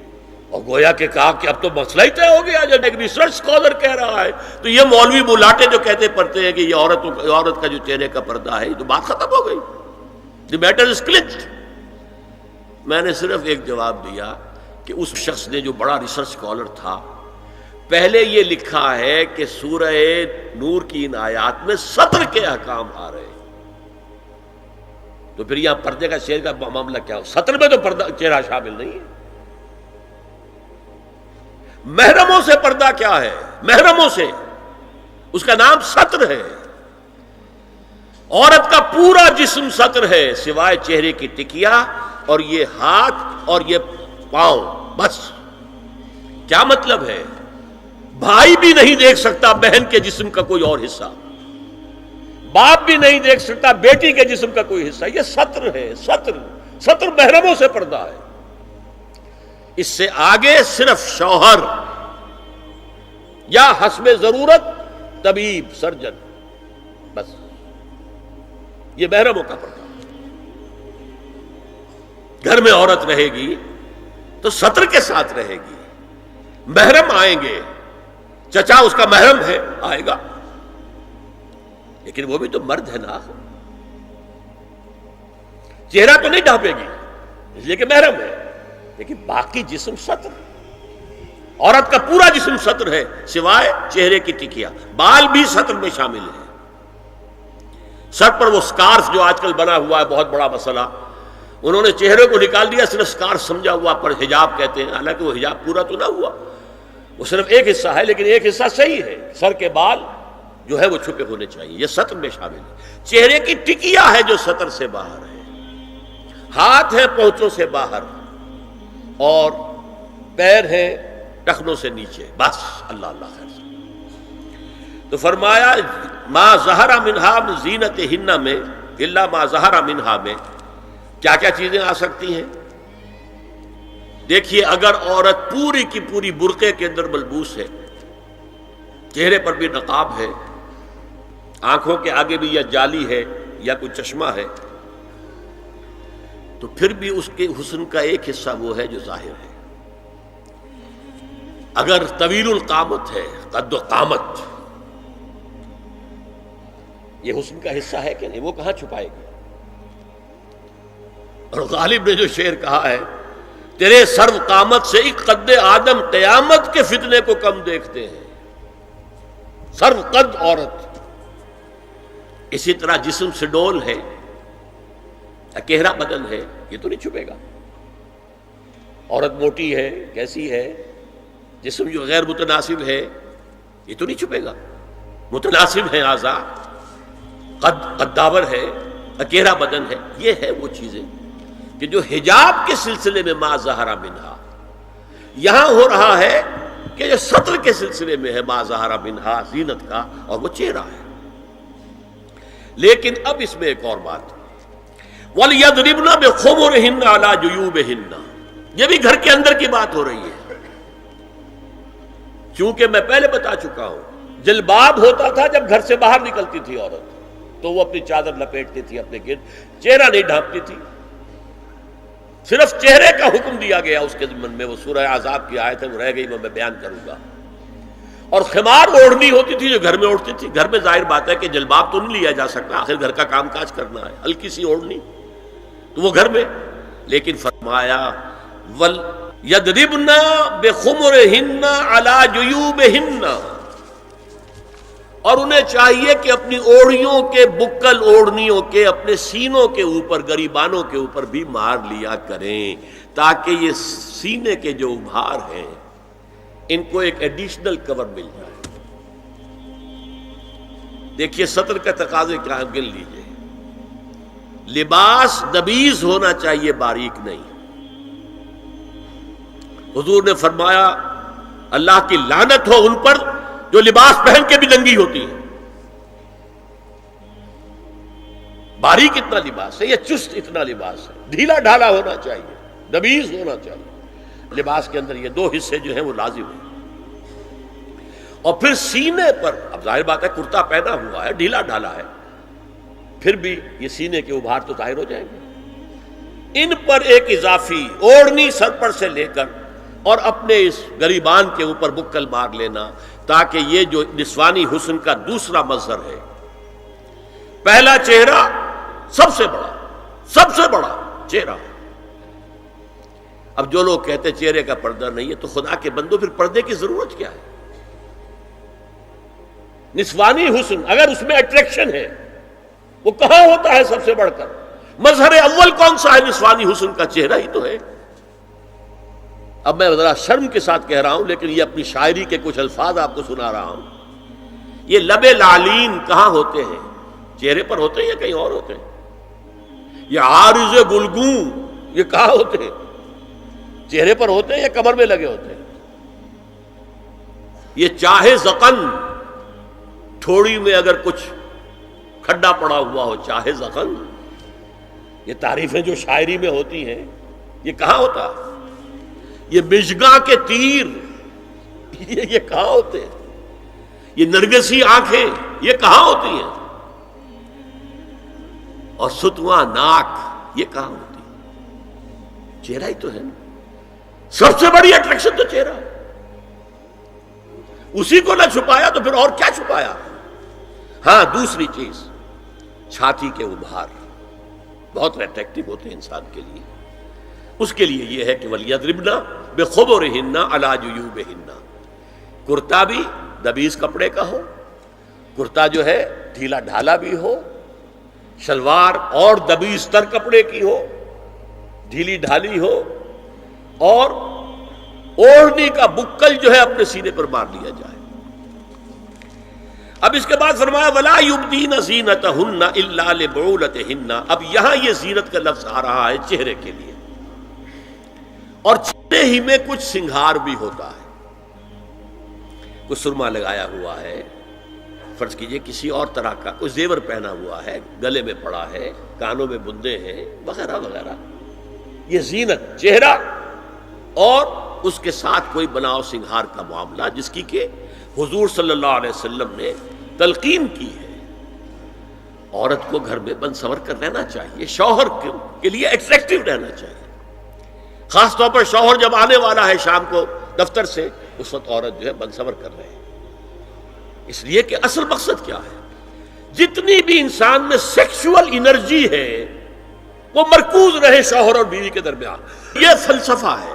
اور گویا کہ کہا کہ اب تو مسئلہ ہی طے ہو گیا. جب ایک ریسرچ اسکالر کہہ رہا ہے تو یہ مولوی ملاٹے جو کہتے پڑھتے ہیں کہ یہ عورت کا جو چہرے کا پردہ ہے، یہ تو بات ختم ہو گئی. The matter is closed. میں نے صرف ایک جواب دیا کہ اس شخص نے جو بڑا ریسرچ اسکالر تھا، پہلے یہ لکھا ہے کہ سورہ نور کی ان آیات میں سطر کے احکام آ رہے ہیں، تو پھر یہاں پردے کا چہرے کا معاملہ کیا ہو؟ سطر میں تو پردہ چہرہ شامل نہیں ہے. محرموں سے پردہ کیا ہے؟ محرموں سے، اس کا نام سطر ہے. عورت کا پورا جسم سطر ہے سوائے چہرے کی ٹکیا اور یہ ہاتھ اور یہ پاؤں، بس. کیا مطلب ہے؟ بھائی بھی نہیں دیکھ سکتا بہن کے جسم کا کوئی اور حصہ، باپ بھی نہیں دیکھ سکتا بیٹی کے جسم کا کوئی حصہ. یہ سطر ہے. سطر محرموں سے پردہ ہے. اس سے آگے صرف شوہر یا حسب ضرورت طبیب، سرجن، بس. یہ محرموں کا پردہ. گھر میں عورت رہے گی تو سطر کے ساتھ رہے گی. محرم آئیں گے، چچا اس کا محرم ہے، آئے گا. لیکن وہ بھی تو مرد ہے نا، چہرہ تو نہیں ڈھانپے گی اس لیے کہ محرم ہے، لیکن باقی جسم ستر، عورت کا پورا جسم ستر ہے سوائے چہرے کی ٹکیا، بال بھی ستر میں شامل ہے۔ سر پر وہ سکارف جو آج کل بنا ہوا ہے بہت بڑا مسئلہ، انہوں نے چہرے کو نکال دیا، صرف سکارف سمجھا ہوا، پر حجاب کہتے ہیں، حالانکہ وہ حجاب پورا تو نہ ہوا، وہ صرف ایک حصہ ہے، لیکن ایک حصہ صحیح ہے، سر کے بال جو ہے وہ چھپے ہونے چاہیے، یہ ستر میں شامل ہے۔ چہرے کی ٹکیا ہے جو ستر سے باہر ہے، ہاتھ ہے پہنچوں سے باہر، اور پیر ہے ٹخنوں سے نیچے، بس اللہ اللہ خیر سے۔ تو فرمایا ما ظہر منہا من زینتہن میں الا ما ظہر منہا میں کیا کیا چیزیں آ سکتی ہیں؟ دیکھیے، اگر عورت پوری کی پوری برقعے کے اندر ملبوس ہے، چہرے پر بھی نقاب ہے، آنکھوں کے آگے بھی یا جالی ہے یا کوئی چشمہ ہے، تو پھر بھی اس کے حسن کا ایک حصہ وہ ہے جو ظاہر ہے۔ اگر طویل القامت ہے، قد و قامت، یہ حسن کا حصہ ہے کہ نہیں؟ وہ کہاں چھپائے گی؟ اور غالب نے جو شعر کہا ہے، تیرے سرو قامت سے ایک قد آدم قیامت کے فتنے کو کم دیکھتے ہیں۔ سرو قد عورت، اسی طرح جسم سے ڈول ہے، اکیرا بدن ہے، یہ تو نہیں چھپے گا۔ عورت موٹی ہے، کیسی ہے، جسم جو غیر متناسب ہے، یہ تو نہیں چھپے گا۔ متناسب ہے اعضاء، قداور ہے، اکیرا بدن ہے، یہ ہے وہ چیزیں کہ جو حجاب کے سلسلے میں ما ظہر منہا، یہاں ہو رہا ہے کہ جو ستر کے سلسلے میں ہے ما ظہر منہا، زینت کا، اور وہ چہرہ ہے۔ لیکن اب اس میں ایک اور بات، وَلْيَضْرِبْنَ بِخُمُرِهِنَّ عَلَى جُيُوبِهِنَّ، یہ بھی گھر کے اندر کی بات ہو رہی ہے، چونکہ میں پہلے بتا چکا ہوں جلباب ہوتا تھا جب گھر سے باہر نکلتی تھی عورت، تو وہ اپنی چادر لپیٹتی تھی اپنے گرد، چہرہ نہیں ڈھانپتی تھی، صرف چہرے کا حکم دیا گیا اس کے ضمن میں، وہ سورہ عذاب کی آیت ہے، وہ رہ گئی، وہ میں بیان کروں گا۔ اور خمار اوڑھنی ہوتی تھی جو گھر میں اوڑھتی تھی، گھر میں ظاہر بات ہے کہ جلباب تو نہیں لیا جا سکتا، آخر گھر کا کام کاج کرنا ہے، ہلکی سی اوڑھنی تو وہ گھر میں، لیکن فرمایا وَلْيَضْرِبْنَ بِخُمُرِهِنَّ عَلَى جُيُوبِهِنَّ، اور انہیں چاہیے کہ اپنی اوڑھیوں کے، بکل اوڑھنیوں کے اپنے سینوں کے اوپر، گریبانوں کے اوپر بھی مار لیا کریں، تاکہ یہ سینے کے جو ابھار ہیں ان کو ایک ایڈیشنل کور مل جائے۔ دیکھیے ستر کا تقاضے کیا ہے، گن لیجئے، لباس نبیذ ہونا چاہیے، باریک نہیں۔ حضور نے فرمایا اللہ کی لعنت ہو ان پر جو لباس پہن کے بھی ننگی ہوتی ہے۔ باریک اتنا لباس ہے یا چست اتنا لباس ہے، ڈھیلا ڈھالا ہونا چاہیے، نبیذ ہونا چاہیے۔ لباس کے اندر یہ دو حصے جو ہیں وہ لازم ہیں۔ اور پھر سینے پر، اب ظاہر بات ہے کرتا پہنا ہوا ہے، ڈھیلا ڈھالا ہے، پھر بھی یہ سینے کے ابھار تو ظاہر ہو جائیں گے۔ ان پر ایک اضافی اوڑھنی سر پر سے لے کر اور اپنے اس گریبان کے اوپر بکل مار لینا، تاکہ یہ جو نسوانی حسن کا دوسرا مظہر ہے، پہلا چہرہ سب سے بڑا چہرہ۔ اب جو لوگ کہتے چہرے کا پردہ نہیں ہے، تو خدا کے بندو پھر پردے کی ضرورت کیا ہے؟ نسوانی حسن اگر اس میں اٹریکشن ہے، وہ کہاں ہوتا ہے سب سے بڑھ کر؟ مظہر اول کون سا ہے نسوانی حسن کا؟ چہرہ ہی تو ہے۔ اب میں ذرا شرم کے ساتھ کہہ رہا ہوں، لیکن یہ اپنی شاعری کے کچھ الفاظ آپ کو سنا رہا ہوں۔ یہ لب لعلین کہاں ہوتے ہیں؟ چہرے پر ہوتے ہیں یا کہیں اور ہوتے ہیں؟ یہ عارض گلگوں یہ کہاں ہوتے ہیں؟ چہرے پر ہوتے ہیں یا کمر میں لگے ہوتے ہیں؟ یہ چاہے زقن، تھوڑی میں اگر کچھ کھڈا پڑا ہوا ہو، چاہے زقن، یہ تعریفیں جو شاعری میں ہوتی ہیں، یہ کہاں ہوتا ہے؟ یہ مژگاں کے تیر یہ کہاں ہوتے ہیں؟ یہ نرگسی آنکھیں یہ کہاں ہوتی ہیں؟ اور ستواں ناک یہ کہاں ہوتی ہے؟ چہرہ ہی تو ہے نا، سب سے بڑی اٹریکشن تو چہرہ ہے، اسی کو نہ چھپایا تو پھر اور کیا چھپایا؟ ہاں دوسری چیز چھاتی کے ابھار بہت اٹریکٹیو ہوتے ہیں انسان کے لیے. اس کے لیے یہ ہے کہ وَلْيَضْرِبْنَ بِخُمُرِهِنَّ عَلَى جُيُوبِهِنَّ، کرتا بھی دبیز کپڑے کا ہو، کرتا جو ہے ڈھیلا ڈھالا بھی ہو، شلوار اور دبیز تر کپڑے کی ہو، ڈھیلی ڈھالی ہو، اور اوڑھنی کا بکل جو ہے اپنے سینے پر مار لیا جائے. اب اس کے بعد فرمایا وَلَا يُبْدِينَ زِينَتَهُنَّ إِلَّا لِبُعُولَتِهِنَّ. اب یہاں یہ زینت کا لفظ آ رہا ہے چہرے کے لیے، اور چہرے ہی میں کچھ سنگھار بھی ہوتا ہے. کوئی سرما لگایا ہوا ہے، فرض کیجئے کسی اور طرح کا کوئی زیور پہنا ہوا ہے، گلے میں پڑا ہے، کانوں میں بندے ہیں وغیرہ وغیرہ. یہ زینت چہرہ اور اس کے ساتھ کوئی بناؤ سنگھار کا معاملہ، جس کی کہ حضور صلی اللہ علیہ وسلم نے تلقین کی ہے. عورت کو گھر میں بن سنور کر رہنا چاہیے، شوہر کے لیے ایٹریکٹیو رہنا چاہیے. خاص طور پر شوہر جب آنے والا ہے شام کو دفتر سے، اس وقت عورت جو ہے بن سنور کر رہے ہیں. اس لیے کہ اصل مقصد کیا ہے؟ جتنی بھی انسان میں سیکشول انرجی ہے وہ مرکوز رہے شوہر اور بیوی کے درمیان. یہ فلسفہ ہے.